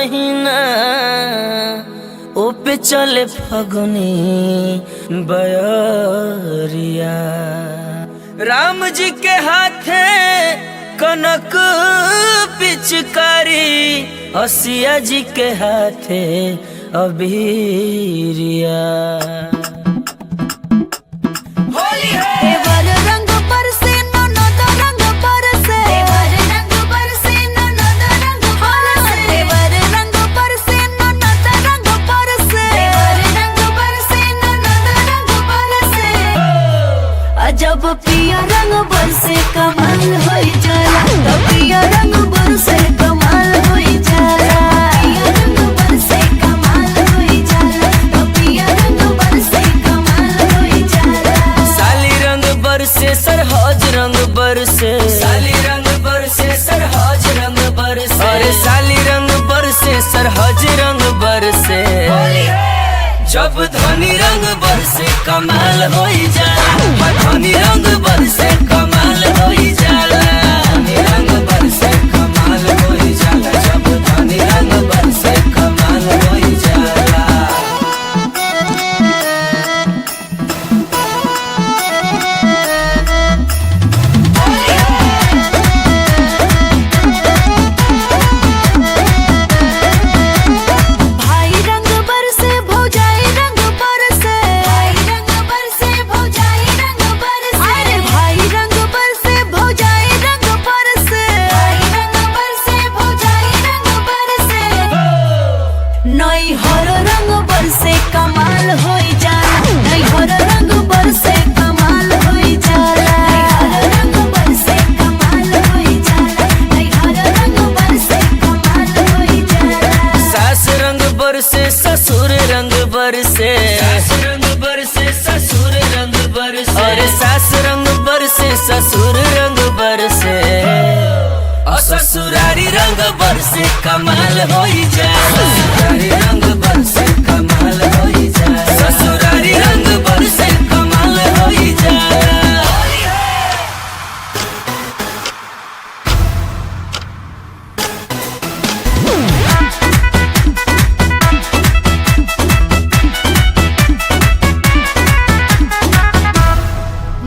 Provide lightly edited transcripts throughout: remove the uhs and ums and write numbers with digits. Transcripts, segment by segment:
महीना ओ पे चले फगुनी बयरिया। राम जी के हाथे कनक पिचकारी, हसिया जी के हाथे अबीरिया। जब पिया रंग बरसे कमाल होई जाला, तब पिया रंग बरसे कमाल होई जाला। पिया रंग बरसे कमाल होई जाला, तब पिया रंग बरसे कमाल होई जाला। साली रंग बरसे सरहज रंग बरसे, साली रंग बरसे सरहज रंग बरसे, अरे साली रंग बरसे सरहज रंग बरसे। जब धनी रंग बरसे कमाल होई जाला, धनी रंग बरसे कमाल होई जाला। धनी रंग बरसे कमाल होई जाला, जब धनी रंग बरसे कमाल होई जाला। नई हर रंग बरसे कमाल होई जाला, नई हर रंग बरसे कमाल होई जाला। हर रंग बरसे कमाल होई जाला, नई हर रंग बरसे कमाल होई जाला। सास रंग बरसे ससुर रंग बरसे, सास रंग बरसे ससुर रंग बरसे, अरे सास रंग बरसे ससुर रंग बरसे। ससुरारी रंग बरसे कमाल होई जाला, ससुरारी रंग बरसे कमाल होई जाला, ससुरारी रंग बरसे कमाल होई जाला।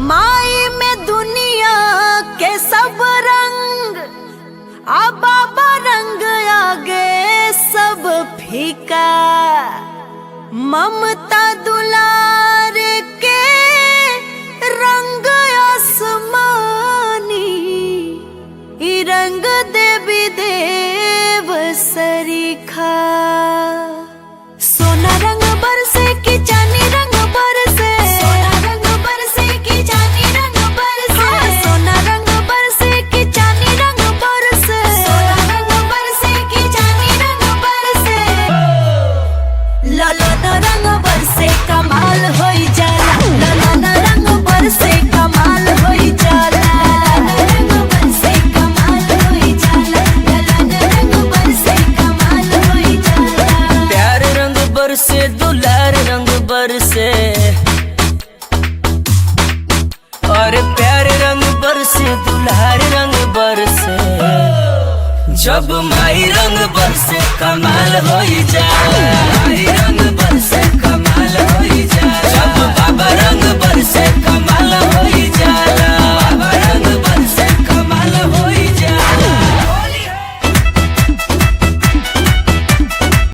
माई में दुनिया के सब रंग, अब बाबा रंग आगे सब फीका। ममता दुलार के रंग आसमानी, ई रंग देवी देव सरीखा। सोना रंग बरसे की चांदी रंग बरसे, सोना रंग बरसे की चांदी रंग बरसे। सोना रंग बरसे की चांदी रंग बरसे, सोना रंग बरसे की चांदी रंग बरसे। ललन रंग बरसे कमाल होई जाला, ललन रंग बरसे कमाल होई जाला। ललन रंग बरसे कमाल होई जाला, ललन रंग बरसे कमाल होई जाला। प्यार रंग बरसे दुलार रंग बरसे, और प्यार रंग बरसे दुलार रंग बरसे। जब माई रंग बरसे कमाल होई जाला।